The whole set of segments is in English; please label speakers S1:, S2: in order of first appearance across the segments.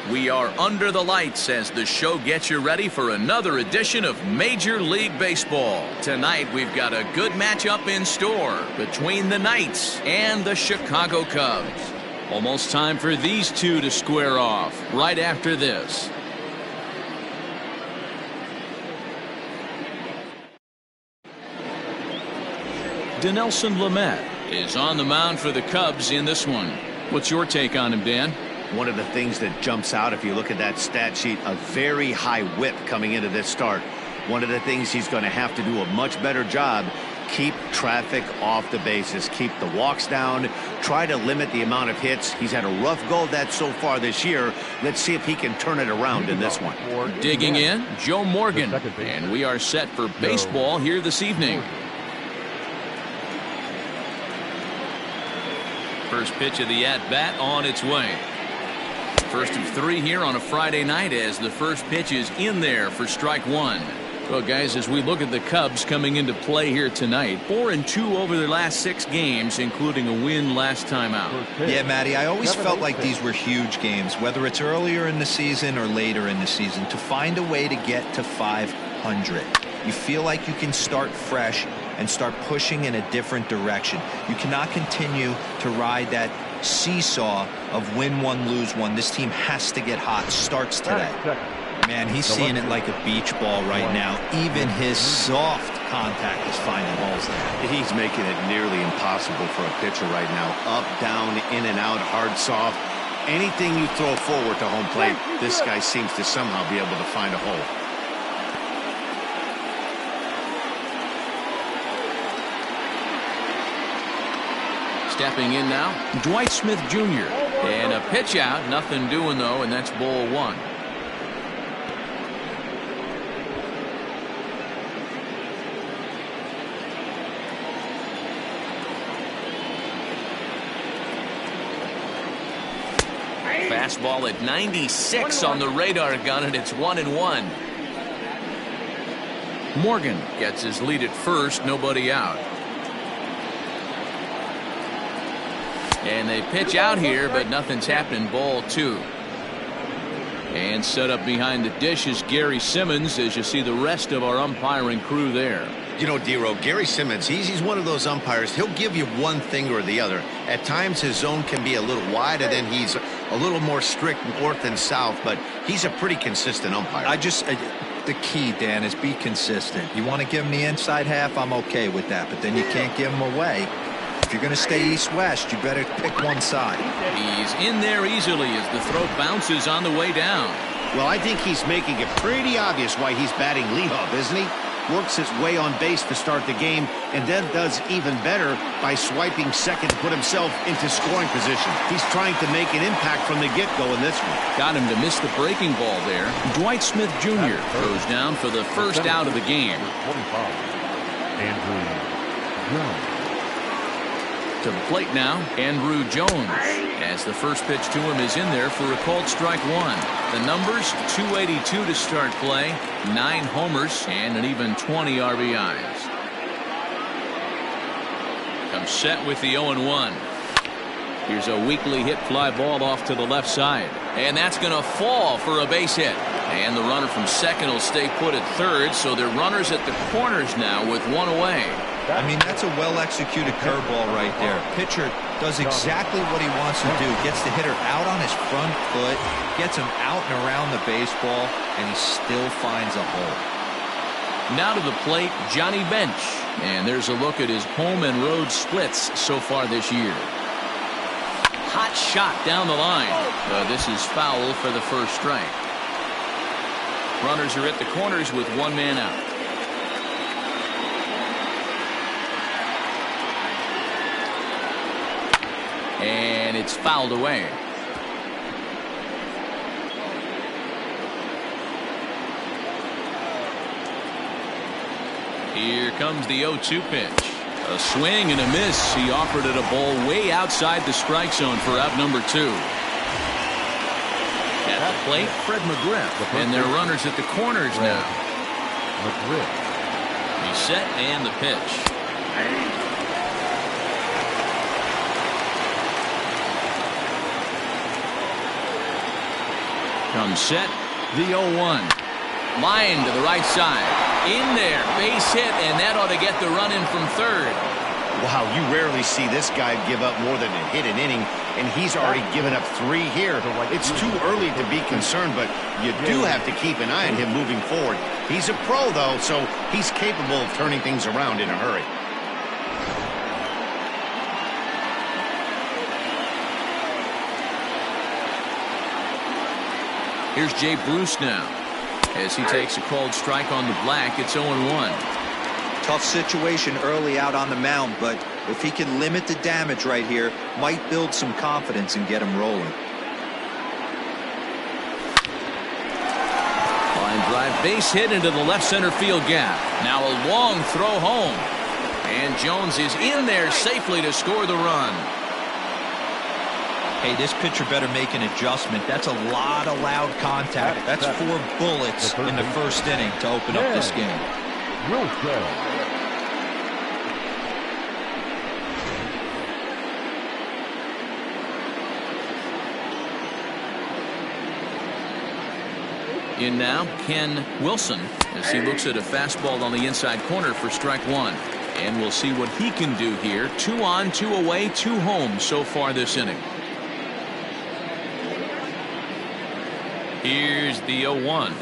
S1: We are under the lights as the show gets you ready for another edition of Major League Baseball. Tonight we've got a good matchup in store between the Knights and the Chicago Cubs. Almost time for these two to square off right after this. Dinelson Lemot is on the mound for the Cubs in this one. What's your take on him, Dan?
S2: One of the things that jumps out if you look at that stat sheet, a very high whip coming into this start. One of the things he's going to have to do a much better job, keep traffic off the bases, keep the walks down, try to limit the amount of hits. He's had a rough go of that so far this year. Let's see if he can turn it around in this one.
S1: Digging in, Joe Morgan, and we are set for baseball here this evening. First pitch of the at-bat on its way. First of three here on a Friday night as the first pitch is in there for strike one. Well, guys, as we look at the Cubs coming into play here tonight, 4-2 over their last 6 games, including a win last time out.
S3: Yeah, Matty, I always felt like these were huge games, whether it's earlier in the season or later in the season, to find a way to get to 500. You feel like you can start fresh and start pushing in a different direction. You cannot continue to ride that seesaw of win one, lose one. This team has to get hot. Starts today. Man, he's seeing it like a beach ball right now. Even his soft contact is finding holes there.
S2: He's making it nearly impossible for a pitcher right now. Up, down, in and out, hard, soft. Anything you throw forward to home plate, this guy seems to somehow be able to find a hole.
S1: Stepping in now, Dwight Smith Jr. And a pitch out, nothing doing though, and that's ball one. Fastball at 96 on the radar gun, and it's 1-1. Morgan gets his lead at first, nobody out. And they pitch out here, but nothing's happening. Ball two. And set up behind the dish is Gary Simmons, as you see the rest of our umpiring crew there.
S2: You know, D-Row, Gary Simmons, he's one of those umpires. He'll give you one thing or the other. At times his zone can be a little wide, and then he's a little more strict north and south, but he's a pretty consistent umpire.
S3: The key, Dan, is be consistent. You want to give him the inside half, I'm okay with that, but then you can't give him away. If you're going to stay east-west, you better pick one side.
S1: He's in there easily as the throw bounces on the way down.
S2: Well, I think he's making it pretty obvious why he's batting leadoff, isn't he? Works his way on base to start the game, and then does even better by swiping second to put himself into scoring position. He's trying to make an impact from the get-go in this one.
S1: Got him to miss the breaking ball there. Dwight Smith Jr. goes down for the first out of the game. To the plate now, Andrew Jones, as the first pitch to him is in there for a called strike one. The numbers, 282 to start play, 9 homers, and an even 20 RBIs. Comes set with the 0-1. Here's a weakly hit fly ball off to the left side. And that's going to fall for a base hit. And the runner from second will stay put at third, so they're runners at the corners now with one away.
S3: I mean, that's a well-executed curveball right there. Pitcher does exactly what he wants to do. Gets the hitter out on his front foot, gets him out and around the baseball, and he still finds a hole.
S1: Now to the plate, Johnny Bench. And there's a look at his home and road splits so far this year. Hot shot down the line. This is foul for the first strike. Runners are at the corners with one man out. And it's fouled away. Here comes the 0-2 pitch. A swing and a miss. He offered it a ball way outside the strike zone for out number 2. At the plate, Fred McGriff. And they're runners at the corners now. He's set and the pitch. Comes set, the 0-1. Line to the right side. In there, base hit, and that ought to get the run in from third.
S2: Wow, you rarely see this guy give up more than a hit an inning, and he's already given up 3 here. It's too early to be concerned, but you do have to keep an eye on him moving forward. He's a pro, though, so he's capable of turning things around in a hurry.
S1: Here's Jay Bruce now. As he takes a called strike on the black, it's 0-1.
S3: Tough situation early out on the mound, but if he can limit the damage right here, might build some confidence and get him rolling.
S1: Line drive, base hit into the left center field gap. Now a long throw home. And Jones is in there safely to score the run.
S3: Hey, this pitcher better make an adjustment. That's a lot of loud contact. That's 4 bullets in the first inning to open up this game.
S1: In now, Ken Wilson, as he looks at a fastball on the inside corner for strike 1. And we'll see what he can do here. 2 on, 2 away, 2 home so far this inning. Here's the 0-1.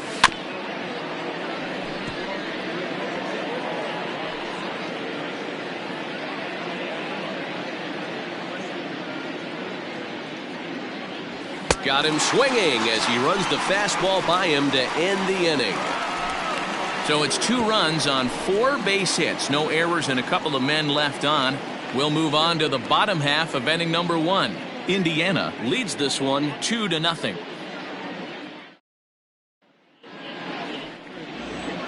S1: Got him swinging as he runs the fastball by him to end the inning. So it's 2 runs on 4 base hits. No errors and a couple of men left on. We'll move on to the bottom half of inning number 1. Indiana leads this one 2-0.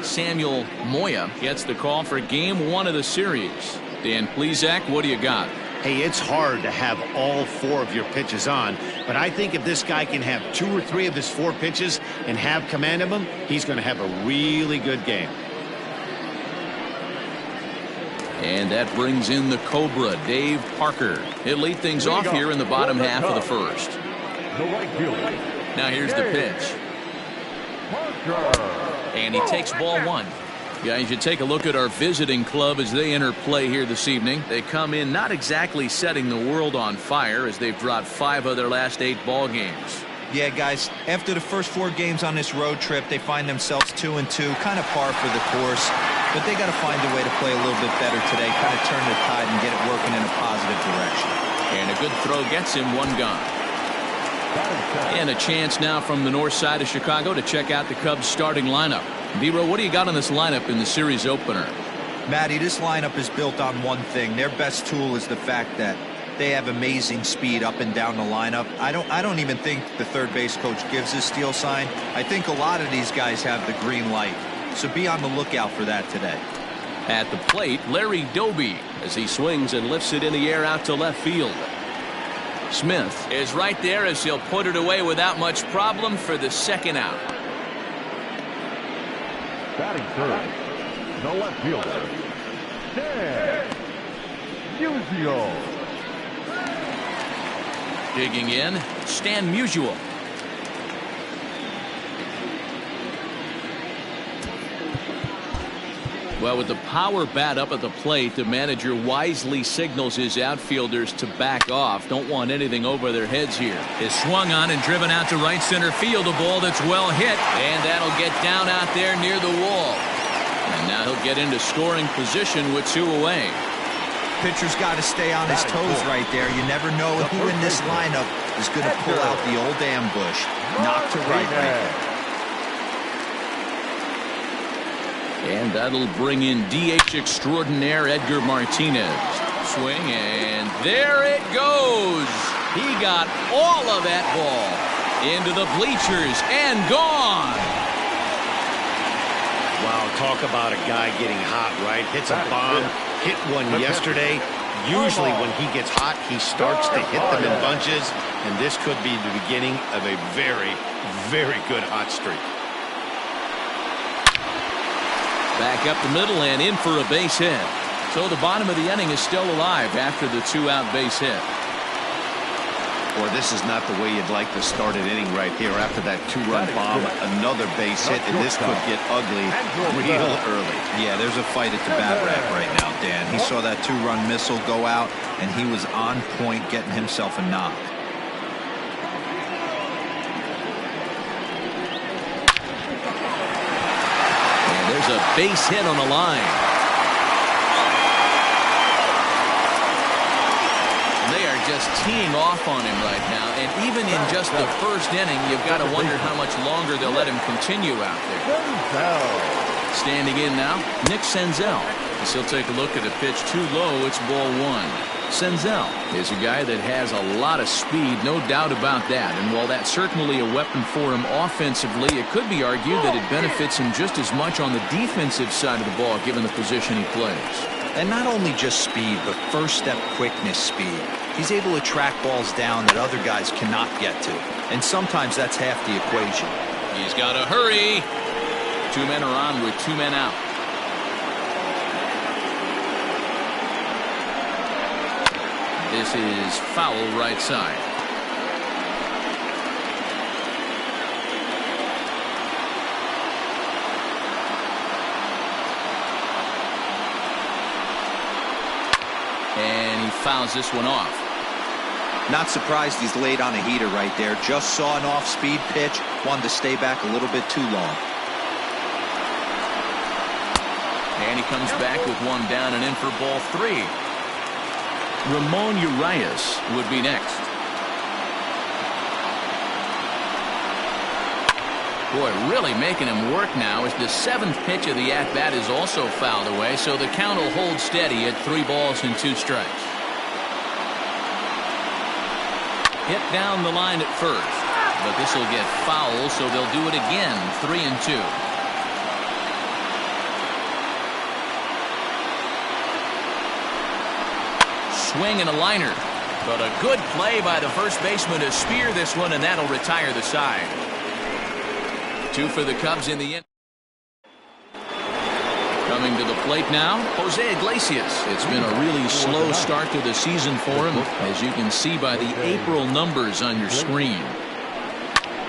S1: Samuel Moya gets the call for game 1 of the series. Dan Plesac, what do you got?
S2: Hey, it's hard to have all 4 of your pitches on, but I think if this guy can have 2 or 3 of his 4 pitches and have command of them, he's going to have a really good game.
S1: And that brings in the Cobra, Dave Parker. He'll lead things off here in the bottom half of the first. Now here's the pitch. And he takes ball 1. Guys, you take a look at our visiting club as they enter play here this evening. They come in not exactly setting the world on fire as they've dropped 5 of their last 8 ball games.
S3: Yeah, guys, after the first 4 games on this road trip, they find themselves 2-2, kind of par for the course. But they got to find a way to play a little bit better today, kind of turn the tide and get it working in a positive direction.
S1: And a good throw gets him 1 gone. And a chance now from the north side of Chicago to check out the Cubs starting lineup. Dero, what do you got on this lineup in the series opener?
S3: Matty, this lineup is built on one thing. Their best tool is the fact that they have amazing speed up and down the lineup. I don't even think the third base coach gives a steal sign. I think a lot of these guys have the green light. So be on the lookout for that today.
S1: At the plate, Larry Doby as he swings and lifts it in the air out to left field. Smith is right there as he'll put it away without much problem for the second out.
S4: Batting third, the left fielder, Dan Musial.
S1: Digging in, Stan Musial. Well, with the power bat up at the plate, the manager wisely signals his outfielders to back off. Don't want anything over their heads here. Is swung on and driven out to right center field. A ball that's well hit, and that'll get down out there near the wall. And now he'll get into scoring position with 2 away.
S3: Pitcher's got to stay on his toes right there. You never know who in this lineup is going to pull out the old ambush. Knock to right there.
S1: And that'll bring in DH extraordinaire Edgar Martinez. Swing, and there it goes. He got all of that ball into the bleachers and gone.
S2: Wow, talk about a guy getting hot, right? Hits a bomb, hit one yesterday. Usually when he gets hot, he starts to hit them in bunches, and this could be the beginning of a very, very good hot streak.
S1: Back up the middle and in for a base hit. So the bottom of the inning is still alive after the 2-out base hit.
S2: Boy, this is not the way you'd like to start an inning right here. After that two-run bomb, another base hit, and this could get ugly real early.
S3: Yeah, there's a fight at the bat rack right now, Dan. He saw that two-run missile go out, and he was on point getting himself a knock.
S1: And there's a base hit on the line. They are just teeing off on him right now, and even in just the first inning, you've got to wonder how much longer they'll let him continue out there. Standing in now, Nick Senzel. As he'll take a look at a pitch too low. It's ball one. Senzel is a guy that has a lot of speed, no doubt about that. And while that's certainly a weapon for him offensively, it could be argued that it benefits him just as much on the defensive side of the ball, given the position he plays.
S3: And not only just speed, but first step quickness speed. He's able to track balls down that other guys cannot get to. And sometimes that's half the equation.
S1: He's got to hurry. 2 men are on with 2 men out. This is foul right side. And he fouls this one off.
S3: Not surprised he's laid on a heater right there. Just saw an off-speed pitch. Wanted to stay back a little bit too long.
S1: And he comes back with 1 down and in for ball 3. Ramon Urias would be next. Boy, really making him work now as the 7th pitch of the at-bat is also fouled away, so the count will hold steady at 3 balls and 2 strikes. Hit down the line at first, but this will get foul, so they'll do it again. 3-2. Swing and a liner, but a good play by the first baseman to spear this one, and that'll retire the side. 2 for the Cubs in the end. Coming to the plate now, Jose Iglesias. It's been a really slow start to the season for him, as you can see by the April numbers on your screen.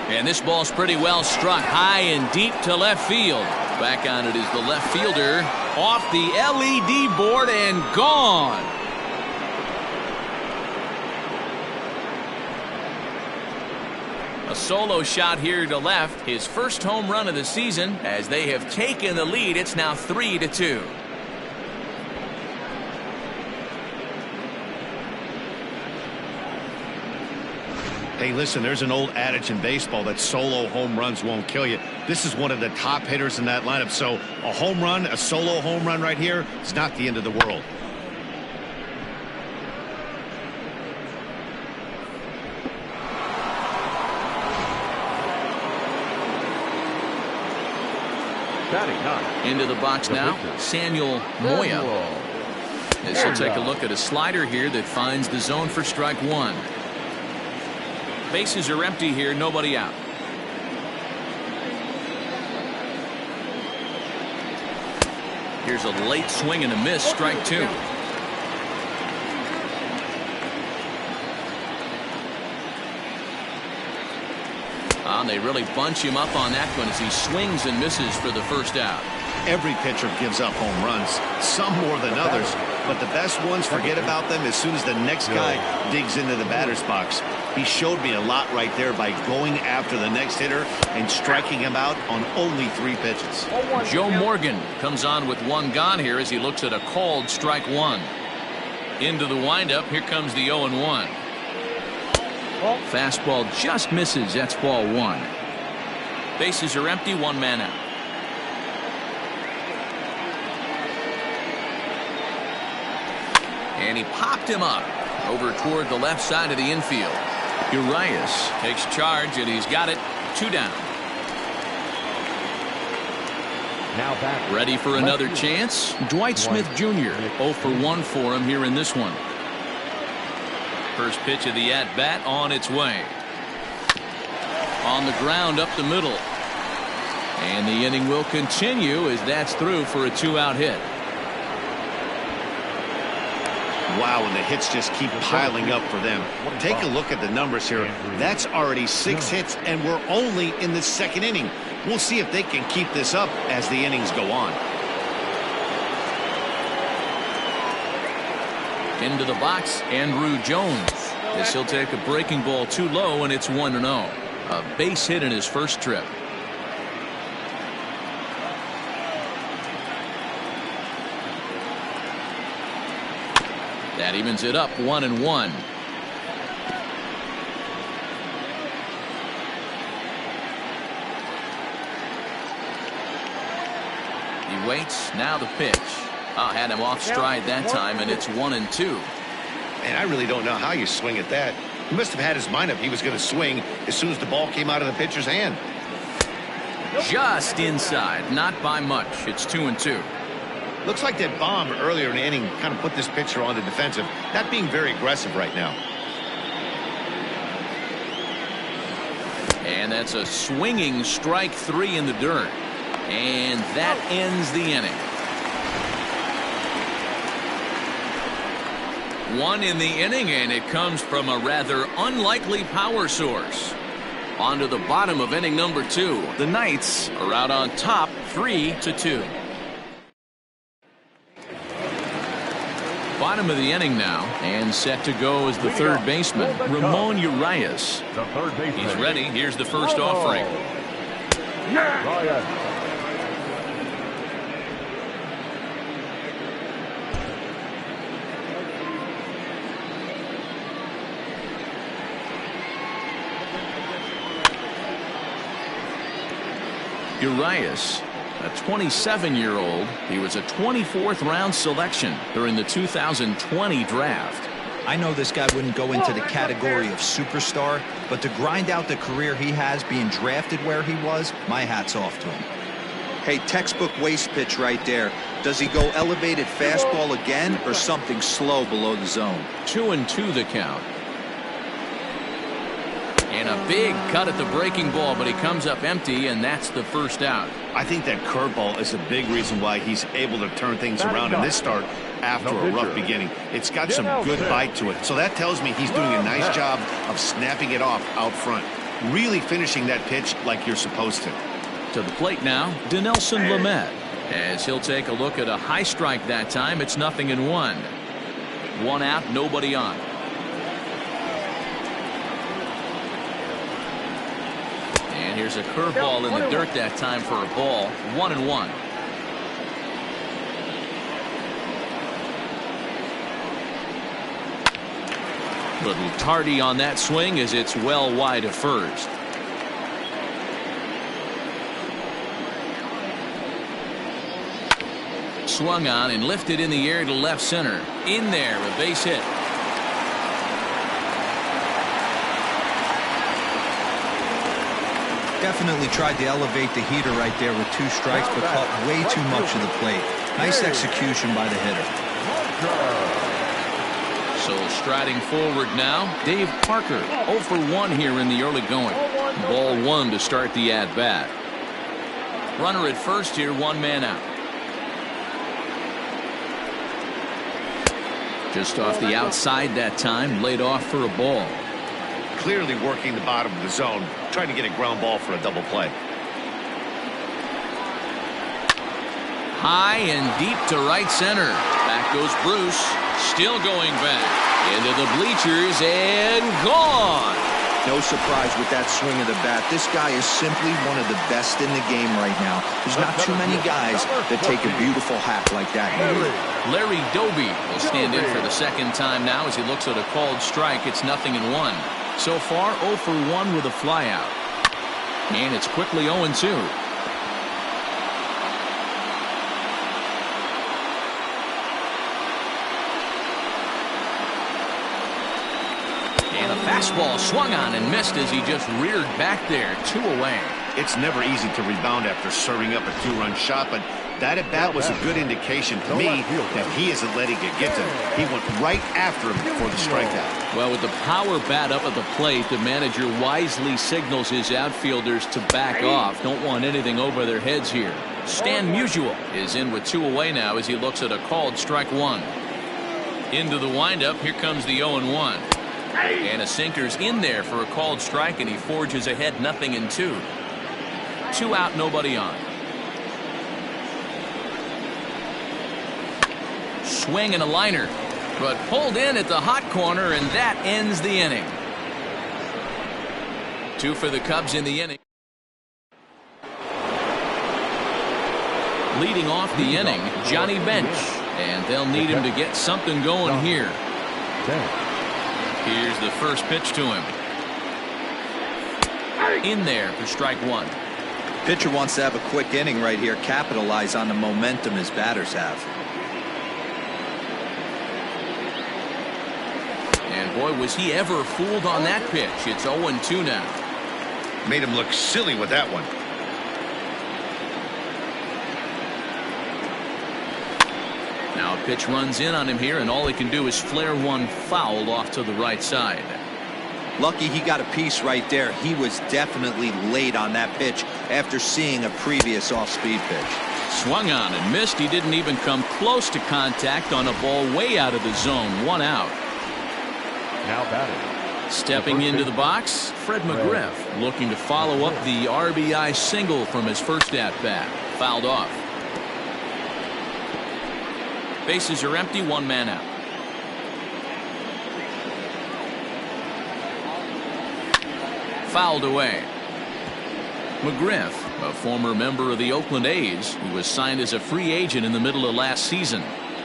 S1: And this ball's pretty well struck high and deep to left field. Back on it is the left fielder, off the LED board and gone. A solo shot here to left, his first home run of the season. As they have taken the lead, it's now 3-2.
S2: Hey, listen, there's an old adage in baseball that solo home runs won't kill you. This is one of the top hitters in that lineup, so a home run, a solo home run right here, it's not the end of the world.
S1: Into the box now, Samuel Moya. As he'll take a look at a slider here that finds the zone for strike 1. Bases are empty here, nobody out. Here's a late swing and a miss, strike 2. They really bunch him up on that one as he swings and misses for the first out.
S2: Every pitcher gives up home runs, some more than others, but the best ones, forget about them as soon as the next guy digs into the batter's box. He showed me a lot right there by going after the next hitter and striking him out on only 3 pitches.
S1: Joe Morgan comes on with 1 gone here as he looks at a called strike 1. Into the windup, here comes the 0-1. Fastball just misses. That's ball 1. Bases are empty, 1 man out. And he popped him up over toward the left side of the infield. Urias takes charge, and he's got it. 2 down.
S4: Now back.
S1: Ready for another chance? Dwight Smith Jr. 0 for 1 for him here in this one. First pitch of the at-bat on its way. On the ground up the middle. And the inning will continue as that's through for a 2-out hit.
S2: Wow, and the hits just keep piling up for them. Take a look at the numbers here. That's already 6 hits, and we're only in the 2nd inning. We'll see if they can keep this up as the innings go on.
S1: Into the box, Andrew Jones. This he'll take a breaking ball too low, and it's 1-0. A base hit in his first trip. That evens it up 1-1. He waits. Now the pitch. Had him off stride that time, and it's 1-2.
S2: And I really don't know how you swing at that. He must have had his mind up he was going to swing as soon as the ball came out of the pitcher's hand.
S1: Just inside, not by much. It's 2-2.
S2: Looks like that bomb earlier in the inning kind of put this pitcher on the defensive, not being very aggressive right now.
S1: And that's a swinging strike 3 in the dirt. And that ends the inning. 1 in the inning, and it comes from a rather unlikely power source. On to the bottom of inning number 2. The Knights are out on top 3-2. Bottom of the inning now, and set to go is the third baseman, Ramon Urias. He's ready. Here's the first offering. Urias, a 27-year-old. He was a 24th round selection during the 2020 draft.
S3: I know this guy wouldn't go into the category of superstar, but to grind out the career he has being drafted where he was, my hat's off to him. Hey, textbook waist pitch right there. Does he go elevated fastball again or something slow below the zone?
S1: 2-2 the count. And a big cut at the breaking ball, but he comes up empty, and that's the first out.
S2: I think that curveball is a big reason why he's able to turn things around in this start after a rough beginning. It's got some good bite to it. So that tells me he's doing a nice job of snapping it off out front. Really finishing that pitch like you're supposed to.
S1: To the plate now, Dinelson Lemot. As he'll take a look at a high strike that time, it's 0-1. 1 out, nobody on. And here's a curveball in the dirt that time for a ball. 1-1. Little tardy on that swing as it's well wide of first. Swung on and lifted in the air to left center. In there, a base hit.
S3: Definitely tried to elevate the heater right there with 2 strikes, but caught way too much of the plate. Nice execution by the hitter.
S1: So striding forward now, Dave Parker, 0 for 1 here in the early going. Ball 1 to start the at-bat. Runner at first here, 1 man out. Just off the outside that time, laid off for a ball.
S2: Clearly working the bottom of the zone, trying to get a ground ball for a double play.
S1: High and deep to right center. Back goes Bruce. Still going back. Into the bleachers and gone.
S3: No surprise with that swing of the bat. This guy is simply one of the best in the game right now. There's not too many guys that take a beautiful hack like that.
S1: Larry Doby will stand in for the second time now as he looks at a called strike. It's 0-1. So far, 0 for 1 with a flyout. And it's quickly 0-2. And a fastball swung on and missed as he just reared back there. 2 away.
S2: It's never easy to rebound after serving up a 2-run shot, but that at-bat was a good indication to me that he isn't letting it get to him. He went right after him for the strikeout.
S1: Well, with the power bat up at the plate, the manager wisely signals his outfielders to back off. Don't want anything over their heads here. Stan Musial is in with 2 away now as he looks at a called strike 1. Into the windup. Here comes the 0-1. And a sinker's in there for a called strike, and he forges ahead 0-2. 2 out, nobody on. Swing and a liner, but pulled in at the hot corner, and that ends the inning. 2 for the Cubs in the inning. Leading off the inning, Johnny Bench, and they'll need him to get something going here. Here's the first pitch to him. In there for strike 1.
S3: Pitcher wants to have a quick inning right here, capitalize on the momentum his batters have.
S1: And boy, was he ever fooled on that pitch. It's 0-2 now.
S2: Made him look silly with that one.
S1: Now a pitch runs in on him here, and all he can do is flare one foul off to the right side.
S3: Lucky he got a piece right there. He was definitely late on that pitch after seeing a previous off-speed pitch.
S1: Swung on and missed. He didn't even come close to contact on a ball way out of the zone. 1 out.
S4: Now batting.
S1: Stepping into the box, Fred McGriff looking to follow up the RBI single from his first at-bat. Fouled off. Bases are empty, 1 man out. Fouled away. McGriff, a former member of the Oakland A's, who was signed as a free agent in the middle of last season.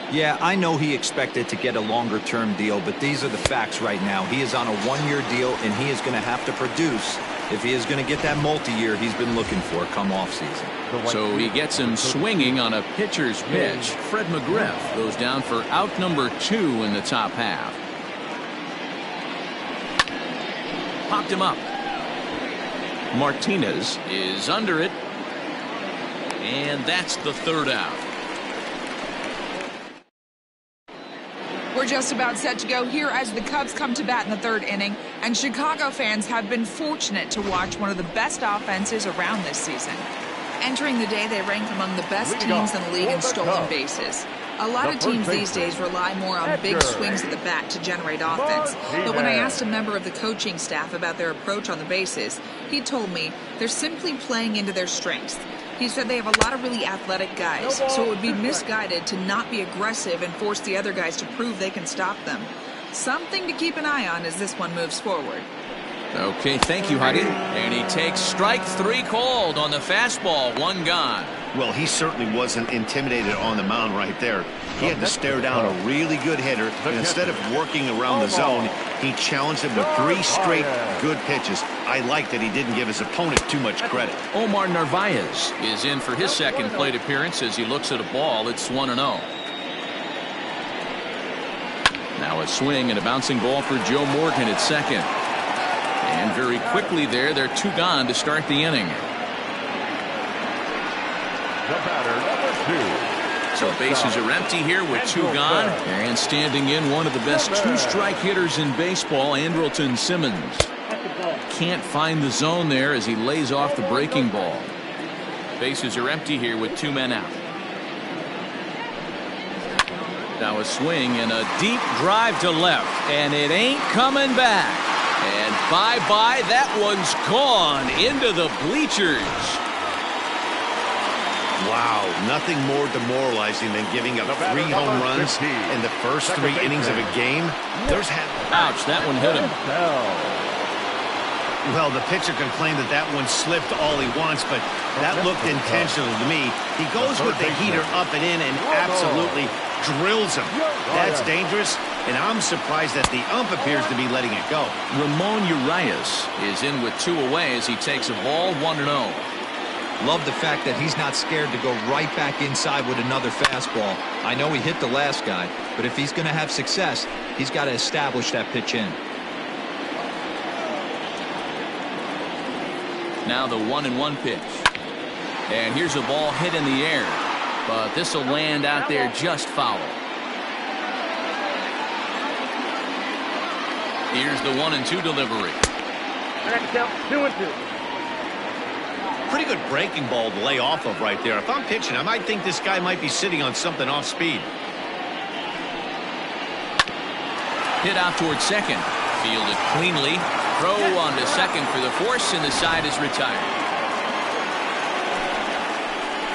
S3: Yeah, I know he expected to get a longer-term deal, but these are the facts right now. He is on a 1-year deal, and he is going to have to produce if he is going to get that multi-year he's been looking for come off-season.
S1: So he gets him swinging on a pitcher's pitch. Fred McGriff goes down for out number 2 in the top half. Popped him up. Martinez is under it, and that's the 3rd out.
S5: We're just about set to go here as the Cubs come to bat in the 3rd inning, and Chicago fans have been fortunate to watch one of the best offenses around this season. Entering the day, they rank among the best teams in the league in stolen bases. A lot of teams these days rely more on big swings at the bat to generate offense. But when I asked a member of the coaching staff about their approach on the bases, he told me they're simply playing into their strengths. He said they have a lot of really athletic guys, so it would be misguided to not be aggressive and force the other guys to prove they can stop them. Something to keep an eye on as this one moves forward.
S1: Okay, thank you, Huggy. And he takes strike 3 called on the fastball. 1 gone.
S2: Well, he certainly wasn't intimidated on the mound right there. He had to stare down a really good hitter, and instead of working around the zone, he challenged him with 3 straight good pitches. I like that he didn't give his opponent too much credit.
S1: Omar Narvaez is in for his 2nd plate appearance as he looks at a ball. It's 1-0. Now a swing and a bouncing ball for Joe Morgan at 2nd. And very quickly there, they're 2 gone to start the inning.
S4: The batter, number 2.
S1: So bases are empty here with 2 gone. And standing in, one of the best 2-strike hitters in baseball, Andrelton Simmons. Can't find the zone there as he lays off the breaking ball. Bases are empty here with 2 men out. Now a swing and a deep drive to left, and it ain't coming back. And bye-bye, that one's gone into the bleachers.
S2: Wow, nothing more demoralizing than giving up 3 home runs in the first 3 innings of a game.
S1: Ouch, that one hit him.
S2: Well, the pitcher can claim that one slipped all he wants, but that looked intentional to me. He goes with the heater up and in and absolutely drills him. That's dangerous, and I'm surprised that the ump appears to be letting it go.
S1: Ramon Urias is in with 2 away as he takes a ball. 1-0.
S3: Love the fact that he's not scared to go right back inside with another fastball. I know he hit the last guy, but if he's going to have success, he's got to establish that pitch in.
S1: Now the 1-1 pitch. And here's a ball hit in the air, but this will land out there just foul. Here's the 1-2 delivery.
S6: Next down, 2-2.
S2: Pretty good breaking ball to lay off of right there. If I'm pitching, I might think this guy might be sitting on something off speed.
S1: Hit out towards second. Fielded cleanly. Throw on to second for the force, and the side is retired.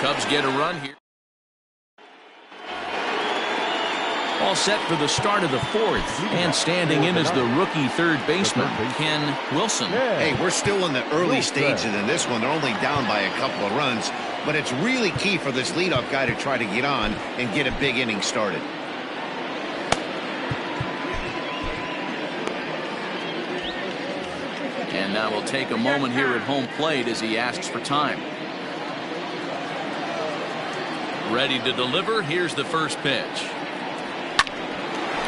S1: Cubs get a run here. All set for the start of the fourth, and standing in is the rookie third baseman, Ken Wilson.
S2: Hey, we're still in the early stages in this one. They're only down by a couple of runs, but it's really key for this leadoff guy to try to get on and get a big inning started.
S1: And now we'll take a moment here at home plate as he asks for time. Ready to deliver. Here's the first pitch.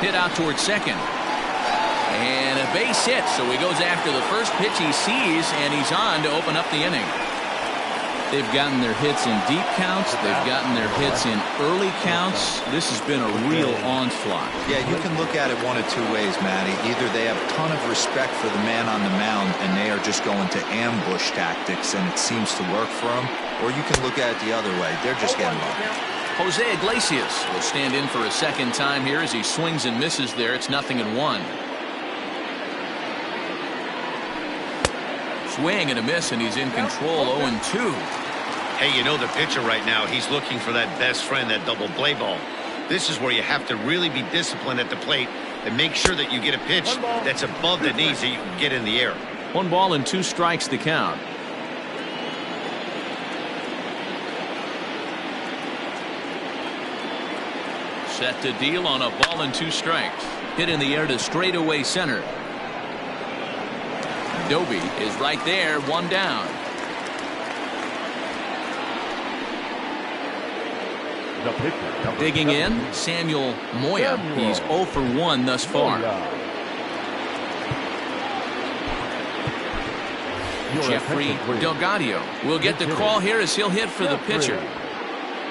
S1: Hit out towards second. And a base hit, so he goes after the first pitch he sees, and he's on to open up the inning. They've gotten their hits in deep counts. They've gotten their hits in early counts. This has been a real onslaught.
S3: Yeah, you can look at it one of two ways, Matty. Either they have a ton of respect for the man on the mound, and they are just going to ambush tactics, and it seems to work for them. Or you can look at it the other way. They're just getting lucky.
S1: Jose Iglesias will stand in for a second time here as he swings and misses there. It's 0-1. Swing and a miss, and he's in control. 0-2.
S2: Hey, you know the pitcher right now, he's looking for that best friend, that double play ball. This is where you have to really be disciplined at the plate and make sure that you get a pitch that's above the knees that you can get in the air.
S1: 1 ball and 2 strikes to count. Set to deal on a ball and 2 strikes. Hit in the air to straightaway center. Doby is right there, 1 down.
S4: The pitcher,
S1: Digging in, Samuel Moya. He's 0 for 1 thus far. Jeffrey Delgado will get the call here as he'll hit for the pitcher.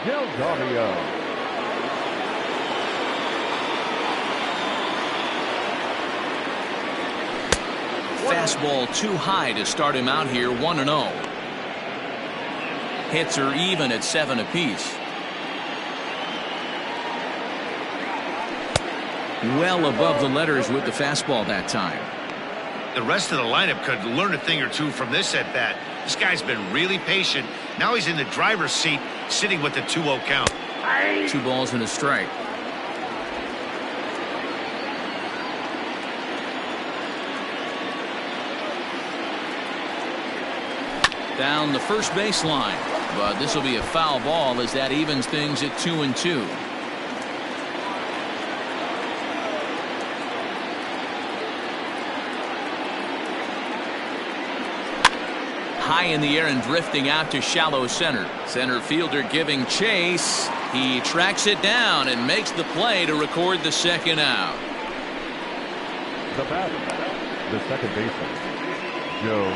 S4: Delgado.
S1: Fastball too high to start him out here. 1-0. Hits are even at 7 apiece. Well above the letters with the fastball that time.
S2: The rest of the lineup could learn a thing or two from this at bat. This guy's been really patient. Now he's in the driver's seat, sitting with the 2-0 count.
S1: 2 balls and a strike. Down the first baseline, but this will be a foul ball as that evens things at 2-2. High in the air and drifting out to shallow center. Center fielder giving chase. He tracks it down and makes the play to record the second out.
S4: The batter, the second baseman, Joe.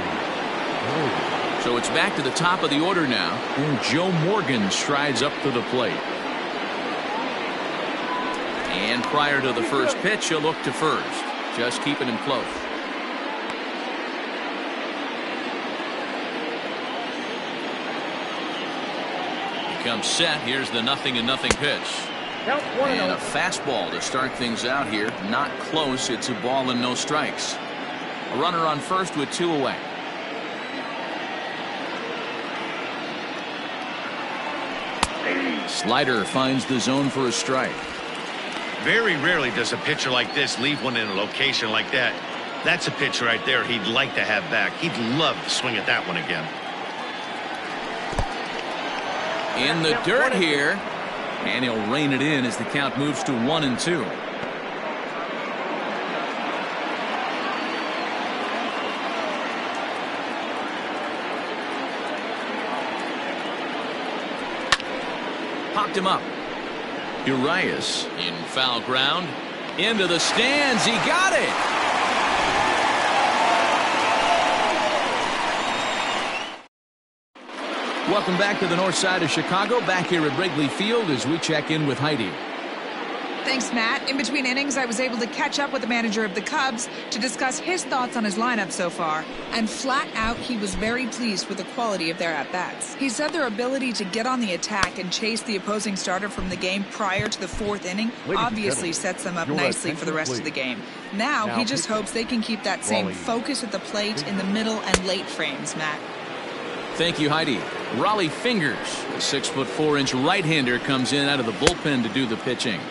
S1: So it's back to the top of the order now, and Joe Morgan strides up to the plate. And prior to the first pitch, he'll look to first, just keeping him close. He comes set. Here's the 0-0 pitch. And a fastball to start things out here. Not close. It's a ball and no strikes. A runner on first with 2 away. Slider finds the zone for a strike.
S2: Very rarely does a pitcher like this leave one in a location like that. That's a pitch right there he'd like to have back. He'd love to swing at that one again.
S1: In the dirt here, and he'll rein it in as the count moves to 1-2. Popped him up. Urias in foul ground. Into the stands. He got it. Welcome back to the north side of Chicago. Back here at Wrigley Field as we check in with Heidi.
S5: Thanks, Matt. In between innings, I was able to catch up with the manager of the Cubs to discuss his thoughts on his lineup so far. And flat out, he was very pleased with the quality of their at-bats. He said their ability to get on the attack and chase the opposing starter from the game prior to the fourth inning obviously sets them up nicely for the rest of the game. Now he just hopes they can keep that same focus at the plate in the middle and late frames, Matt.
S1: Thank you, Heidi. Raleigh Fingers, the 6'4" right-hander, comes in out of the bullpen to do the pitching.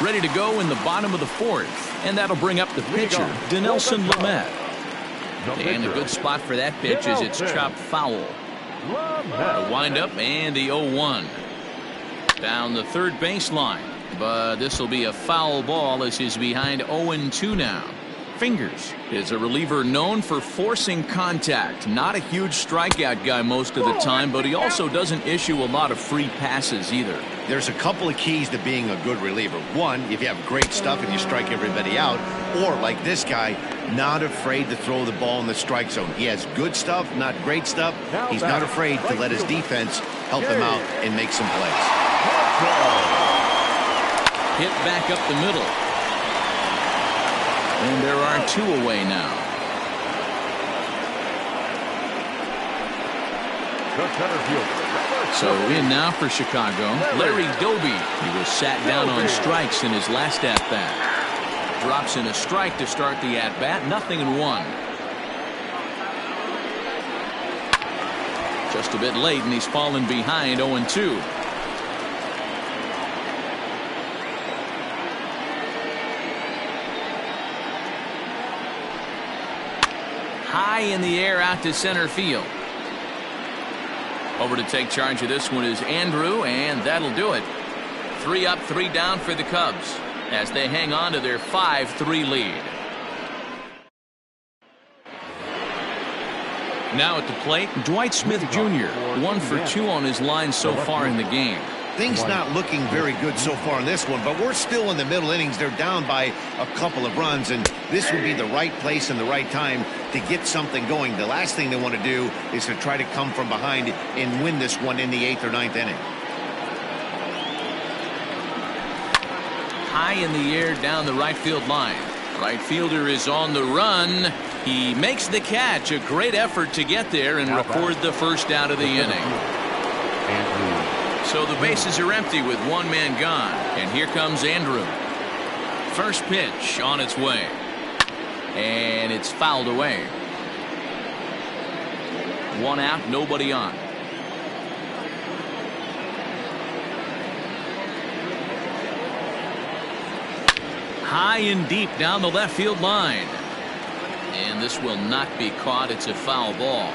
S1: Ready to go in the bottom of the fourth, and that'll bring up the pitcher, Dinelson Lemot. And a good spot for that pitch as it's chopped foul. A windup and the 0-1. Down the third baseline, but this will be a foul ball as he's behind 0-2 now. Fingers is a reliever known for forcing contact. Not a huge strikeout guy most of the time, but he also doesn't issue a lot of free passes either.
S2: There's a couple of keys to being a good reliever. One, if you have great stuff and you strike everybody out, or like this guy, not afraid to throw the ball in the strike zone. He has good stuff, not great stuff. He's not afraid to let his defense help him out and make some plays.
S1: Hit back up the middle. And there are two away now. So in now for Chicago, Larry Doby. He was sat down on strikes in his last at-bat. Drops in a strike to start the at-bat. 0-1. Just a bit late, and he's fallen behind 0-2. High in the air out to center field. Over to take charge of this one is Andrew, and that'll do it. 3 up, 3 down for the Cubs as they hang on to their 5-3 lead. Now at the plate, Dwight Smith Jr. 1 for 2 on his line so far in the game.
S2: Things not looking very good so far in this one, but we're still in the middle innings. They're down by a couple of runs, and this would be the right place and the right time to get something going. The last thing they want to do is to try to come from behind and win this one in the 8th or 9th inning.
S1: High in the air down the right field line. Right fielder is on the run. He makes the catch. A great effort to get there and record the first out of the inning. So the bases are empty with 1 man gone. And here comes Andrew. First pitch on its way. And it's fouled away. 1 out, nobody on. High and deep down the left field line. And this will not be caught. It's a foul ball.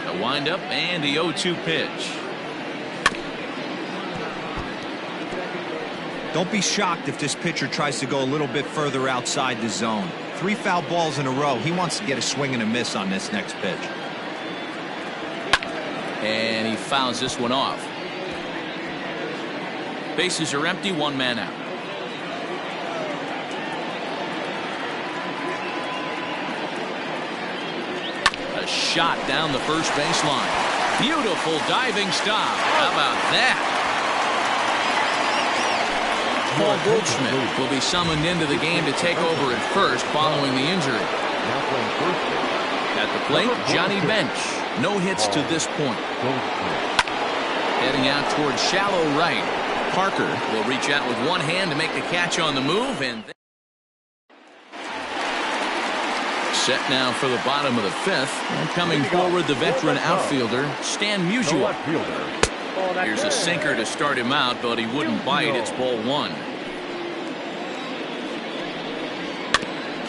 S1: A windup and the 0-2 pitch.
S3: Don't be shocked if this pitcher tries to go a little bit further outside the zone. 3 foul balls in a row. He wants to get a swing and a miss on this next pitch.
S1: And he fouls this one off. Bases are empty, 1 man out. A shot down the first baseline. Beautiful diving stop. How about that? Paul Goldschmidt will be summoned into the game to take over at first following the injury. At the plate, Johnny Bench. No hits to this point. Heading out towards shallow right. Parker will reach out with 1 hand to make the catch on the move, and set now for the bottom of the 5th. And coming forward, the veteran outfielder, Stan Musial. Here's a sinker to start him out, but he wouldn't bite. It's ball one.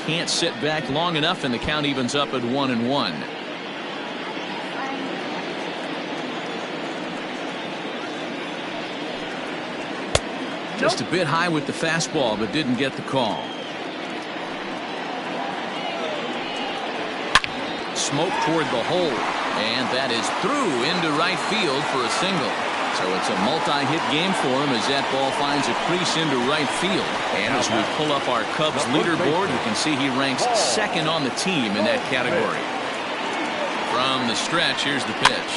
S1: Can't sit back long enough, and the count evens up at 1-1. Just a bit high with the fastball, but didn't get the call. Smoke toward the hole, and that is through into right field for a single. So it's a multi-hit game for him as that ball finds a crease into right field. And as we pull up our Cubs leaderboard, you can see he ranks second on the team in that category. From the stretch, here's the pitch.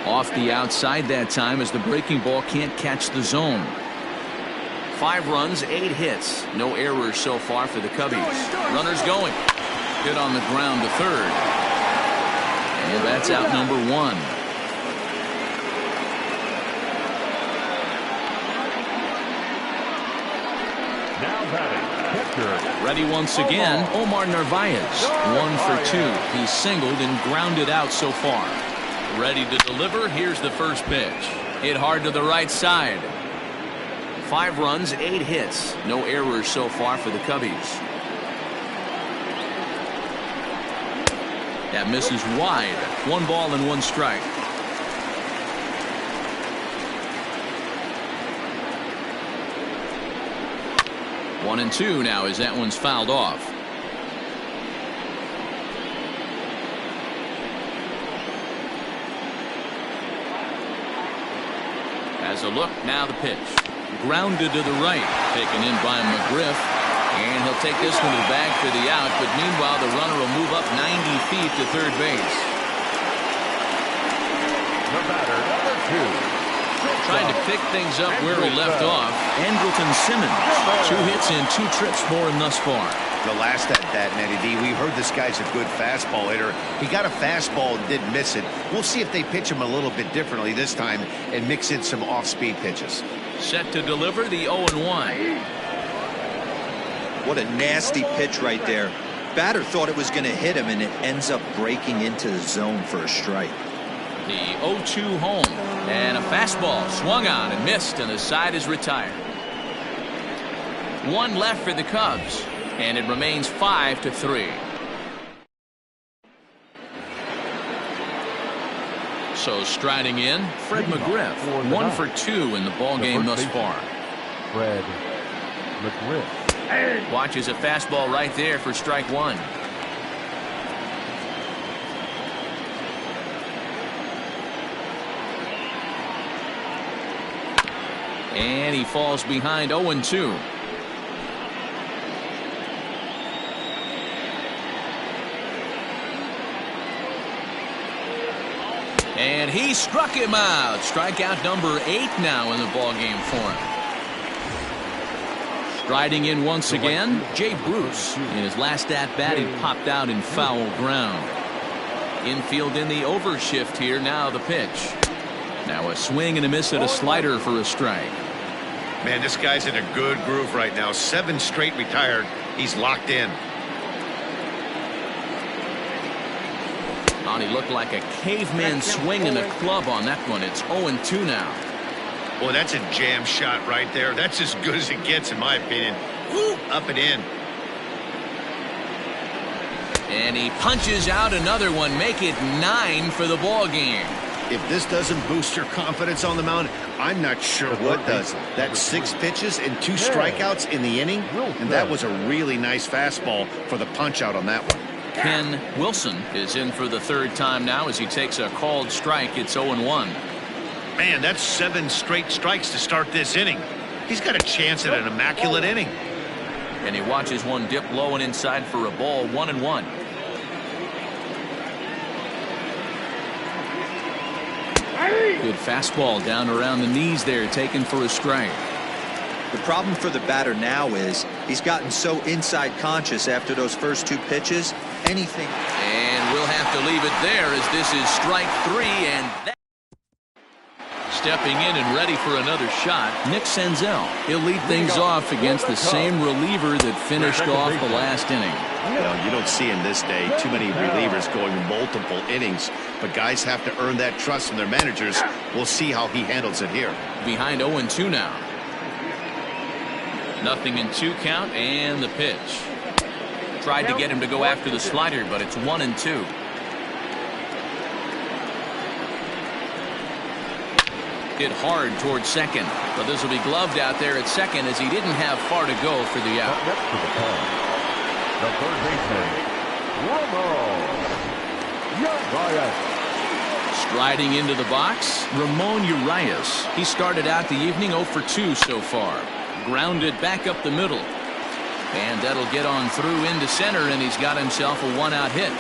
S1: Off the outside that time as the breaking ball can't catch the zone. 5 runs, 8 hits. No errors so far for the Cubbies. Runners going. Hit on the ground to third. And that's out number 1.
S4: Now batting, pitcher.
S1: Ready once again, Omar Narvaez. 1 for 2. He's singled and grounded out so far. Ready to deliver. Here's the first pitch. Hit hard to the right side. 5 runs, 8 hits. No errors so far for the Cubbies. That misses wide. 1 ball and 1 strike. One and 2 now as that one's fouled off. As a look, now the pitch. Grounded to the right, taken in by McGriff, and he'll take this one to the bag for the out, but meanwhile the runner will move up 90 feet to third base.
S4: The batter, number 2.
S1: Trying to pick things up where he left off, Andrelton Simmons. 2 hits and 2 trips for him thus far.
S2: The last at that, Matty D, we heard this guy's a good fastball hitter. He got a fastball and didn't miss it. We'll see if they pitch him a little bit differently this time and mix in some off-speed pitches.
S1: Set to deliver the 0-1.
S3: What a nasty pitch right there. Batter thought it was going to hit him, and it ends up breaking into the zone for a strike.
S1: The 0-2 home, and a fastball swung on and missed, and the side is retired. 1 left for the Cubs, and it remains 5-3. So striding in, Fred McGriff, 1 for 2 in the ball game thus far.
S4: Fred McGriff.
S1: Watches a fastball right there for strike 1. And he falls behind 0-2. And he struck him out. Strikeout number 8 now in the ballgame for him. Striding in once again, Jay Bruce. In his last at-bat, he popped out in foul ground. Infield in the overshift here. Now the pitch. Now a swing and a miss at a slider for a strike.
S2: Man, this guy's in a good groove right now. 7 straight retired. He's locked in.
S1: He looked like a caveman swinging a club on that one. It's 0-2 now.
S2: Well, that's a jam shot right there. That's as good as it gets, in my opinion. Woo, up and in.
S1: And he punches out another one. Make it 9 for the ball game.
S2: If this doesn't boost your confidence on the mound, I'm not sure what does. That's 6 pitches and 2 strikeouts in the inning, and that was a really nice fastball for the punch out on that one.
S1: Ken Wilson is in for the 3rd time now as he takes a called strike. It's 0-1.
S2: Man, that's 7 straight strikes to start this inning. He's got a chance at an immaculate inning.
S1: And he watches one dip low and inside for a ball. 1-1. Good fastball down around the knees there, taken for a strike.
S3: The problem for the batter now is he's gotten so inside conscious after those first 2 pitches. Anything.
S1: And we'll have to leave it there as this is strike 3, and that. Stepping in and ready for another shot, Nick Senzel. He'll lead things off against the same reliever that finished off the last inning.
S2: You don't see in this day too many relievers going multiple innings, but guys have to earn that trust from their managers. We'll see how he handles it here.
S1: Behind 0-2 now. 0-2 count, and the pitch. Tried to get him to go after the slider, but it's 1-2. Hit hard towards second, but this will be gloved out there at second as he didn't have far to go for the out.
S4: The third baseman,
S1: Striding into the box, Ramon Urias. He started out the evening 0 for 2 so far. Grounded back up the middle. And that'll get on through into center, and he's got himself a 1-out hit.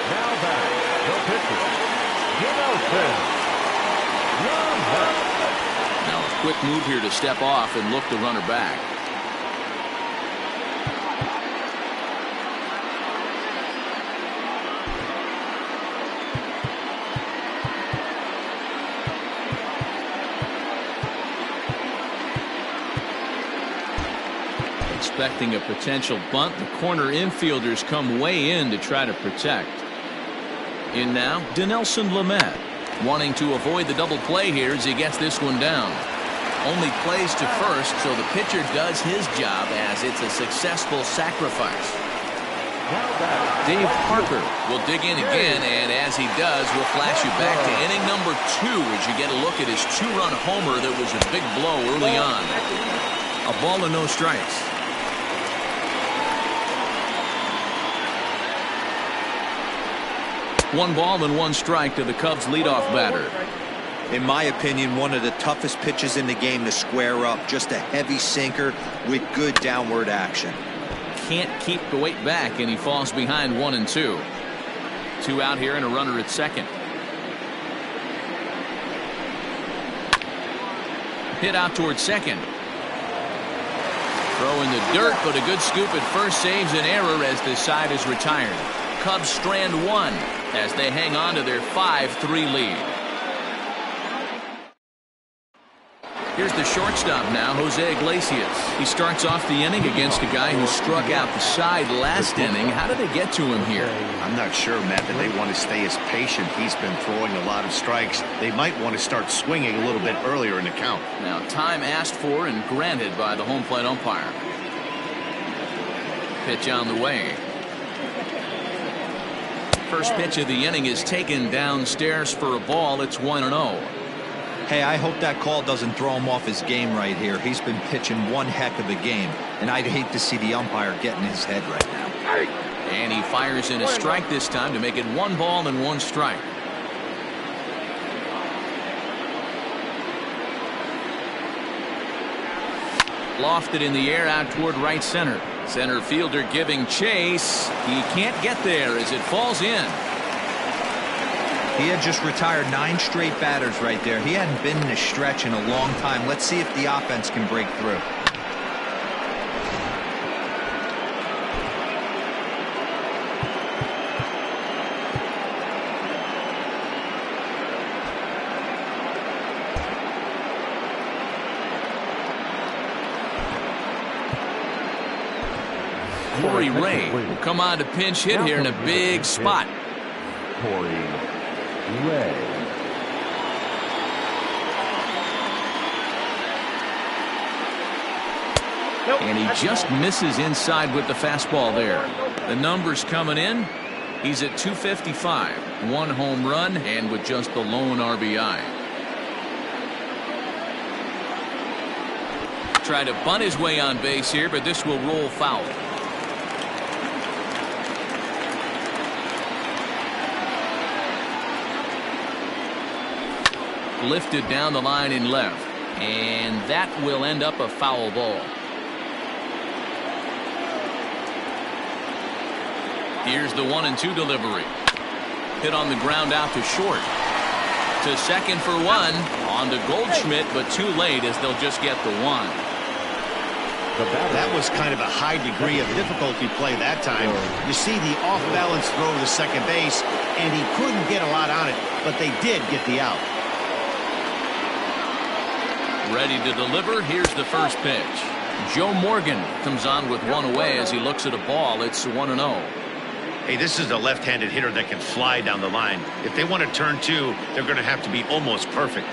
S4: Now back, the pitcher, Dinelson.
S1: Now a quick move here to step off and look the runner back. Expecting a potential bunt, the corner infielders come way in to try to protect. In now, Dinelson Lemot, wanting to avoid the double play here as he gets this one down. Only plays to first, so the pitcher does his job as it's a successful sacrifice. Dave Harper will dig in again, and as he does, we'll flash you back to inning number 2 as you get a look at his 2-run homer that was a big blow early on. A ball and no strikes. 1 ball and 1 strike to the Cubs leadoff batter.
S3: In my opinion, one of the toughest pitches in the game to square up. Just a heavy sinker with good downward action.
S1: Can't keep the weight back, and he falls behind 1-2. 2 out here and a runner at second. Hit out towards second. Throw in the dirt, but a good scoop at first saves an error as the side is retired. Cubs strand 1 as they hang on to their 5-3 lead. Here's the shortstop now, Jose Iglesias. He starts off the inning against a guy who struck out the side last inning. How did they get to him here?
S2: I'm not sure, Matt, that they want to stay as patient. He's been throwing a lot of strikes. They might want to start swinging a little bit earlier in the count.
S1: Now, time asked for and granted by the home plate umpire. Pitch on the way. First pitch of the inning is taken downstairs for a ball. It's 1-0.
S3: Hey, I hope that call doesn't throw him off his game right here. He's been pitching one heck of a game, and I'd hate to see the umpire get in his head right now.
S1: And he fires in a strike this time to make it 1 ball and 1 strike. Lofted in the air out toward right center. Center fielder giving chase. He can't get there as it falls in.
S3: He had just retired 9 straight batters right there. He hadn't been in a stretch in a long time. Let's see if the offense can break through.
S1: Corey Ray will come on to pinch hit here in a big spot.
S4: Corey Ray.
S1: And he just misses inside with the fastball there. The numbers coming in. He's at 255. 1 home run and with just the lone RBI. Try to bunt his way on base here, but this will roll foul. Lifted down the line in left, and that will end up a foul ball. Here's the 1-2 delivery. Hit on the ground out to short. To second for 1. On to Goldschmidt, but too late as they'll just get the 1.
S2: That was kind of a high degree of difficulty play that time. You see the off-balance throw to second base, and he couldn't get a lot on it, but they did get the out.
S1: Ready to deliver. Here's the first pitch. Joe Morgan comes on with one away as he looks at a ball. It's 1-0.
S2: Hey, this is a left-handed hitter that can fly down the line. If they want to turn two, they're going to have to be almost perfect.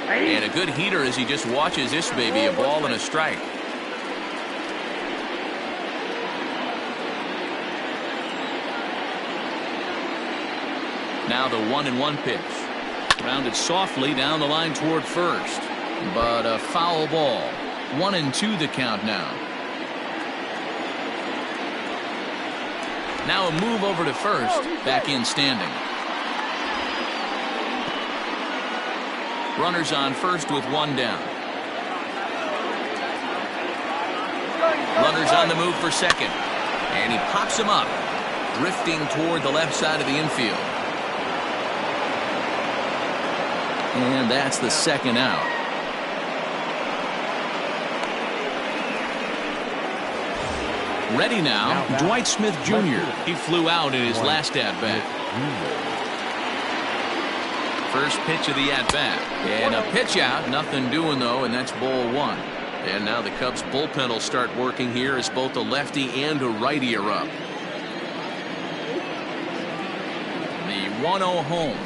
S1: And a good heater as he just watches this baby, a ball and a strike. Now the 1-1 pitch. Rounded softly down the line toward first. But a foul ball. 1-2 the count now. Now a move over to first. Back in standing. Runners on first with one down. Runners on the move for second. And he pops him up. Drifting toward the left side of the infield. And that's the second out. Ready now, Dwight Smith Jr. He flew out in his last at-bat. First pitch of the at-bat. And a pitch out. Nothing doing, though, and that's ball one. And now the Cubs bullpen will start working here as both a lefty and a righty are up. The 1-0 home.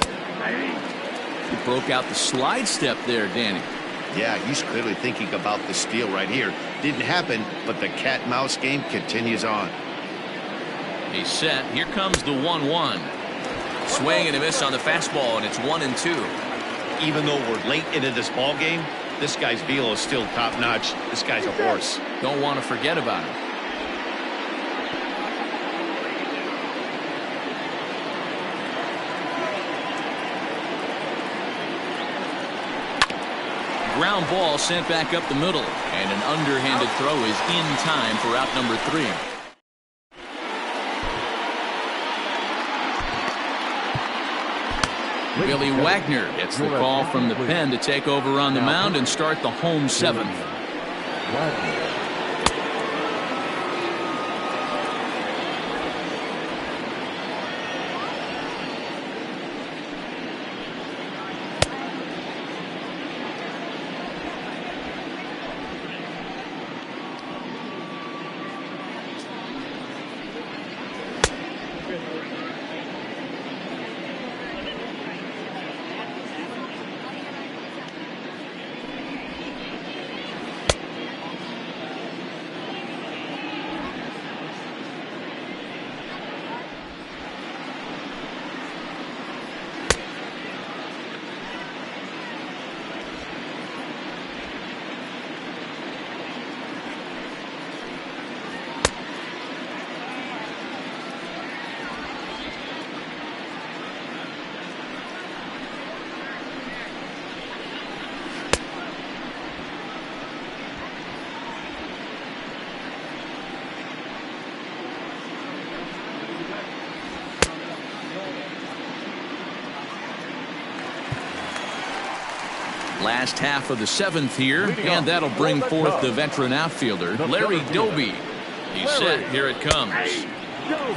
S1: He broke out the slide step there, Danny.
S2: Yeah, he's clearly thinking about the steal right here. Didn't happen, but the cat-mouse game continues on.
S1: He's set. Here comes the 1-1. Swing and a miss on the fastball, and it's 1-2.
S2: Even though we're late into this ball game, this guy's velo is still top-notch. This guy's a horse.
S1: Don't want to forget about him. Ground ball sent back up the middle, and an underhanded throw is in time for out number 3. Billy Wagner gets the call from the pen to take over on the mound and start the home 7th. Last half of the 7th here, and that'll bring forth the veteran outfielder, Larry Doby. He's set. Here it comes.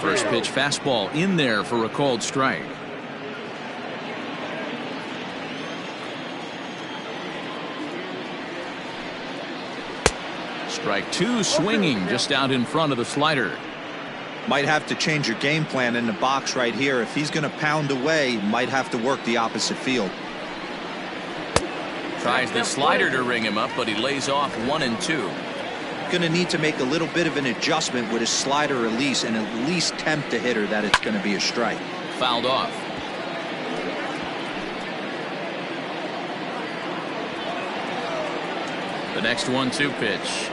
S1: First pitch fastball in there for a called strike. Strike 2 swinging just out in front of the slider.
S3: Might have to change your game plan in the box right here. If he's going to pound away, might have to work the opposite field.
S1: Tries the slider to ring him up, but he lays off 1-2.
S3: Going to need to make a little bit of an adjustment with his slider release and at least tempt the hitter that it's going to be a strike.
S1: Fouled off. The next 1-2 pitch.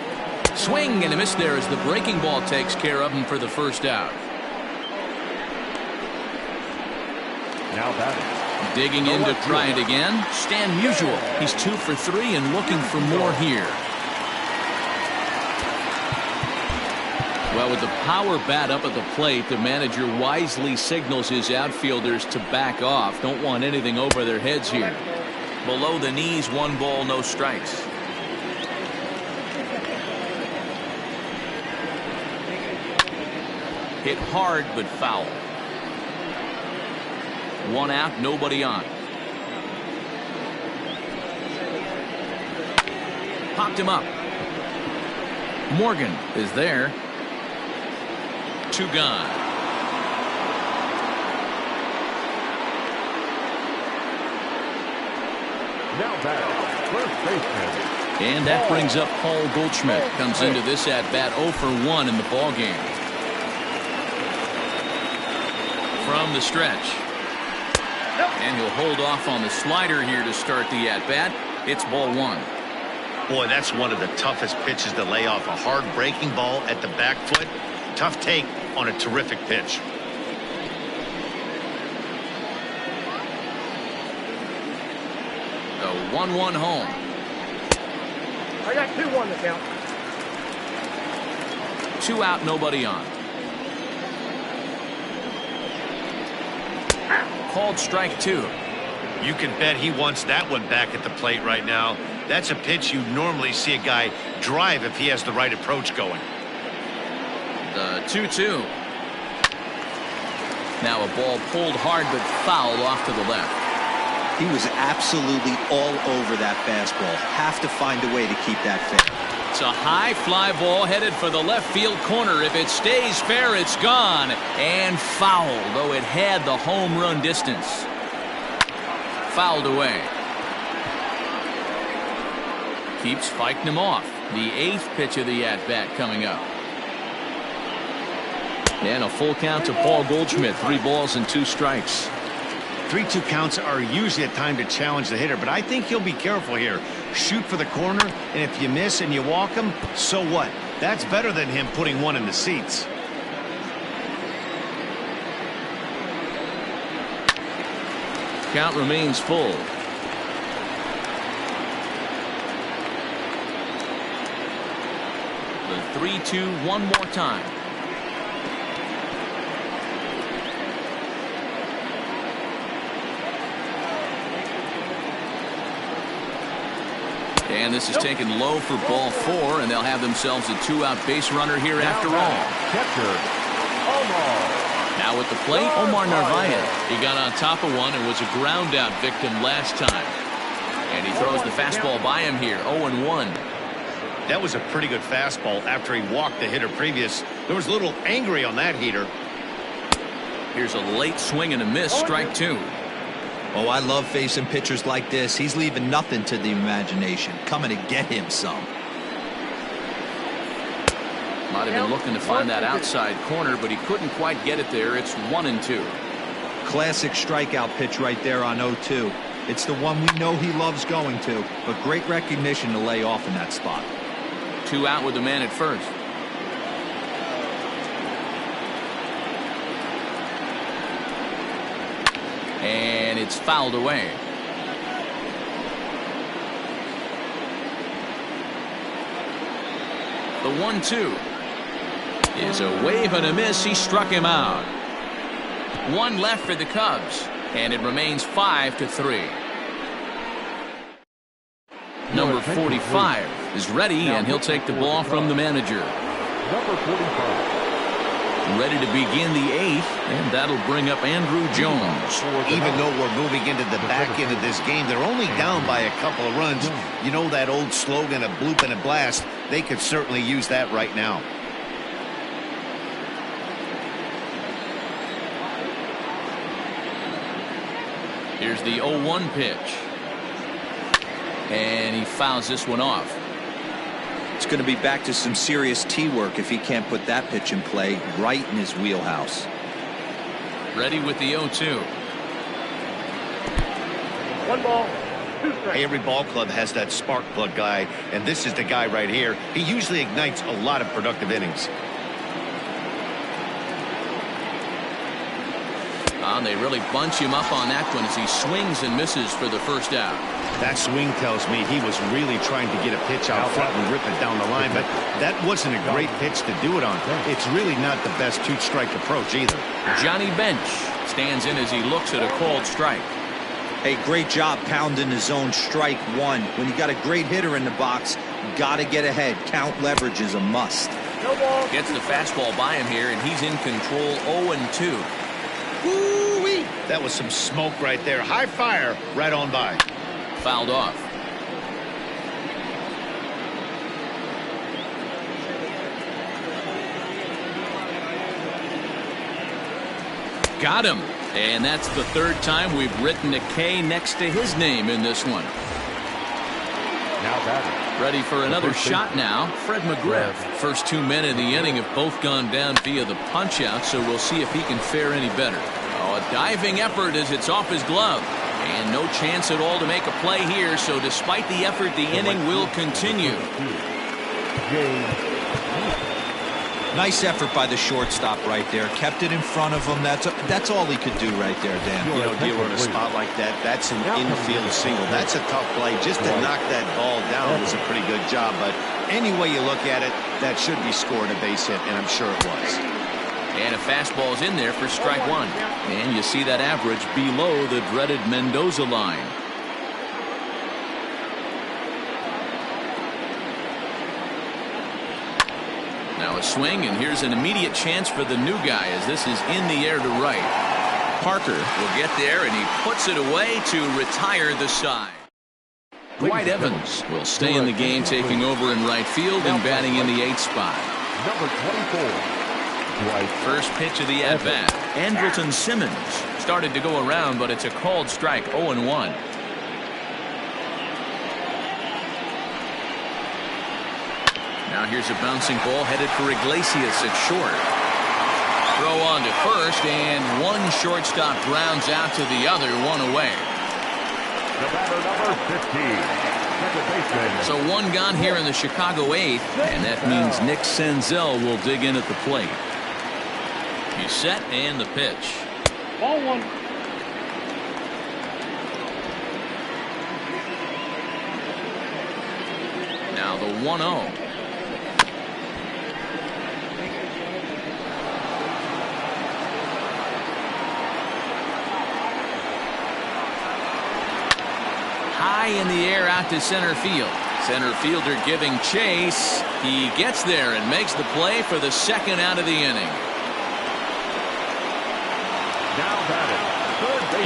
S1: Swing and a miss there as the breaking ball takes care of him for the first out.
S4: Now batting.
S1: Digging in to try it again. Stan Musial. He's 2 for 3 and looking for more here. Well, with the power bat up at the plate, the manager wisely signals his outfielders to back off. Don't want anything over their heads here. Below the knees, 1 ball, no strikes. Hit hard but foul. 1 out, nobody on. Popped him up. Morgan is there. 2 gone.
S4: Now back, first baseman.
S1: And that brings up Paul Goldschmidt. Comes into this at bat 0 for 1 in the ball game. From the stretch. And he'll hold off on the slider here to start the at bat. It's ball 1.
S2: Boy, that's one of the toughest pitches to lay off. A hard breaking ball at the back foot. Tough take on a terrific pitch.
S1: The 1-1 home.
S6: I got 2-1 to count.
S1: 2 out, nobody on. Called strike 2.
S2: You can bet he wants that one back at the plate right now. That's a pitch you normally see a guy drive if he has the right approach going.
S1: The 2-2. Now a ball pulled hard but fouled off to the left.
S3: He was absolutely all over that fastball. Have to find a way to keep that fair.
S1: It's a high fly ball headed for the left field corner. If it stays fair, it's gone. And fouled, though it had the home run distance. Fouled away. Keeps fighting him off. The 8th pitch of the at-bat coming up. And a full count to Paul Goldschmidt. 3 balls and 2 strikes.
S2: 3-2 counts are usually a time to challenge the hitter, but I think he'll be careful here. Shoot for the corner, and if you miss and you walk him, so what? That's better than him putting one in the seats.
S1: Count remains full. The 3-2 one more time. And this is taken low for ball 4, and they'll have themselves a 2-out base runner here after all.
S4: Catcher, Omar.
S1: Now at the plate, Omar Narvaez. He got on top of one and was a ground out victim last time. And he throws the fastball by him here, 0-1.
S2: That was a pretty good fastball after he walked the hitter previous. There was a little angry on that heater.
S1: Here's a late swing and a miss, strike 2.
S3: Oh, I love facing pitchers like this. He's leaving nothing to the imagination. Coming to get him some.
S1: Might have been looking to find that outside corner, but he couldn't quite get it there. It's 1-2.
S3: Classic strikeout pitch right there on 0-2. It's the one we know he loves going to, but great recognition to lay off in that spot.
S1: 2 out with the man at first. And it's fouled away. The 1-2 is a wave and a miss. He struck him out. 1 left for the Cubs, and it remains 5-3. Number 45 is ready, and he'll take the ball from the manager.
S4: Number 45.
S1: Ready to begin the 8th, and that'll bring up Andrew Jones.
S2: Even though we're moving into the back end of this game, they're only down by a couple of runs. You know that old slogan of bloop and a blast? They could certainly use that right now.
S1: Here's the 0-1 pitch. And he fouls this one off.
S3: It's going to be back to some serious tee work if he can't put that pitch in play right in his wheelhouse.
S1: Ready with the 0-2.
S6: 1 ball, 2 strikes.
S2: Hey, every ball club has that spark plug guy, and this is the guy right here. He usually ignites a lot of productive innings.
S1: And they really bunch him up on that one as he swings and misses for the first out.
S2: That swing tells me he was really trying to get a pitch out front and rip it down the line, but that wasn't a great pitch to do it on. It's really not the best 2-strike approach either.
S1: Johnny Bench stands in as he looks at a called strike.
S3: Hey, great job pounding his own strike 1. When you got a great hitter in the box, got to get ahead. Count leverage is a must.
S6: No ball.
S1: Gets the fastball by him here, and he's in control 0-2.
S2: Woo-wee. That was some smoke right there. High fire right on by.
S1: Fouled off. Got him. And that's the third time we've written a K next to his name in this one.
S4: Now batting.
S1: Ready for another shot now. Fred McGriff. First 2 men in the inning have both gone down via the punch out, so we'll see if he can fare any better. Oh, a diving effort as it's off his glove. And no chance at all to make a play here, so despite the effort, the inning will continue.
S3: Nice effort by the shortstop right there. Kept it in front of him. That's all he could do right there, Dan.
S2: You know, dealer in a spot like that, that's an infield single. That's a tough play. Just to knock that ball down was a pretty good job. But any way you look at it, that should be scored a base hit, and I'm sure it was.
S1: And a fastball's in there for strike one. And you see that average below the dreaded Mendoza line. Now a swing, and here's an immediate chance for the new guy as this is in the air to right. Parker will get there, and he puts it away to retire the side. Dwight Evans will stay in the game, taking over in right field and batting in the 8th spot.
S4: Number 24. Dwight.
S1: First pitch of the at-bat. Andrelton Simmons started to go around, but it's a called strike, 0-1. Now here's a bouncing ball headed for Iglesias at short. Throw on to first, and one shortstop grounds out to the other, one away.
S4: The batter, number 15.
S1: So one gone here in the Chicago 8th, and that means Nick Senzel will dig in at the plate. He's set, and the pitch.
S6: Ball one.
S1: Now the 1-0. High in the air out to center field. Center fielder giving chase. He gets there and makes the play for the second out of the inning.
S4: Now batting.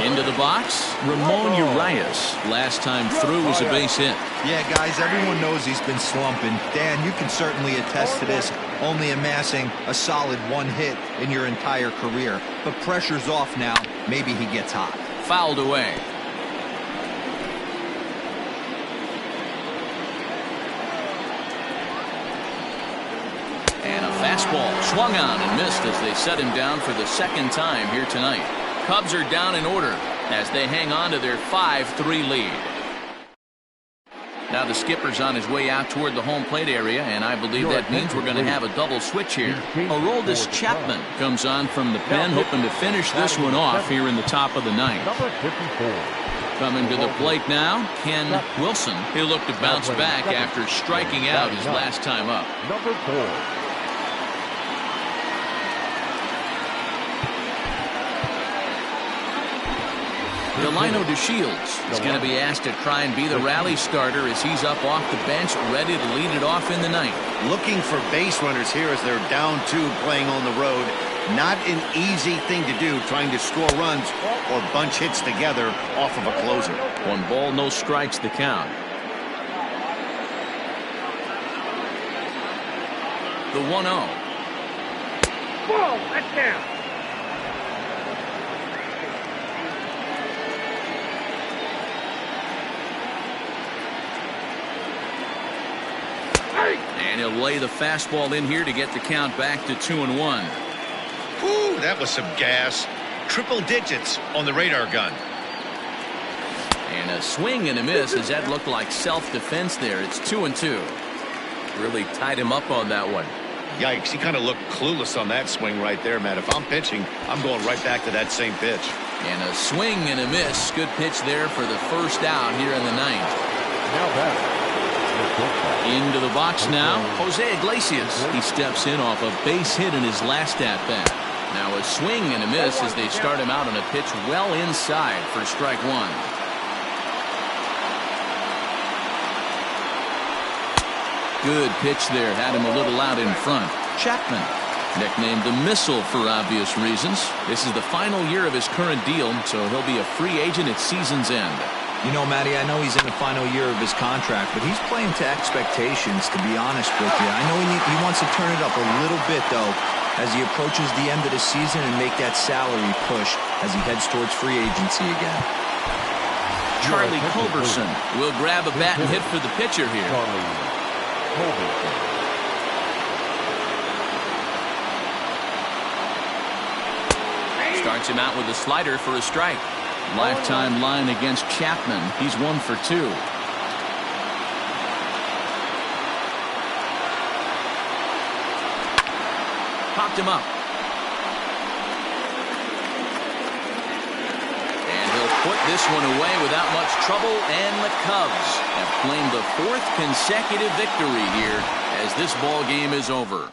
S1: Into the box, Ramon Urias. Last time through was a base hit.
S3: Yeah, guys, everyone knows he's been slumping. Dan, you can certainly attest to this, only amassing a solid 1 hit in your entire career. But pressure's off now. Maybe he gets hot.
S1: Fouled away. And a fastball swung on and missed as they set him down for the second time here tonight. Cubs are down in order as they hang on to their 5-3 lead. Now the skipper's on his way out toward the home plate area, and I believe that means we're going to have a double switch here. Aroldis Chapman comes on from the pen, hoping to finish this one off here in the top of the ninth.
S4: Number 54.
S1: Coming to the plate now, Ken Wilson. He'll look to bounce back after striking out his last time up.
S4: Number 4.
S1: Delino DeShields is going to be asked to try and be the rally starter as he's up off the bench, ready to lead it off in the ninth.
S2: Looking for base runners here as they're down 2 playing on the road. Not an easy thing to do, trying to score runs or bunch hits together off of a closer.
S1: 1 ball, no strikes the count. The 1-0.
S6: Ball. That's down.
S1: And he'll lay the fastball in here to get the count back to 2-1.
S2: Ooh, that was some gas. Triple digits on the radar gun.
S1: And a swing and a miss as that looked like self-defense there. It's 2-2. Really tied him up on that one.
S2: Yikes, he kind of looked clueless on that swing right there, Matt. If I'm pitching, I'm going right back to that same pitch.
S1: And a swing and a miss. Good pitch there for the first out here in the ninth.
S4: Now batting.
S1: Into the box now, Jose Iglesias. He steps in off a base hit in his last at-bat. Now a swing and a miss as they start him out on a pitch well inside for strike 1. Good pitch there, had him a little out in front. Chapman, nicknamed the Missile for obvious reasons. This is the final year of his current deal, so he'll be a free agent at season's end.
S3: You know, Matty, I know he's in the final year of his contract, but he's playing to expectations, to be honest with you. I know he wants to turn it up a little bit, though, as he approaches the end of the season and make that salary push as he heads towards free agency again.
S1: Charlie Culberson will grab a bat and hit for the pitcher here. Starts him out with a slider for a strike. Lifetime line against Chapman. He's 1 for 2. Popped him up. And he'll put this one away without much trouble, and the Cubs have claimed the 4th consecutive victory here as this ball game is over.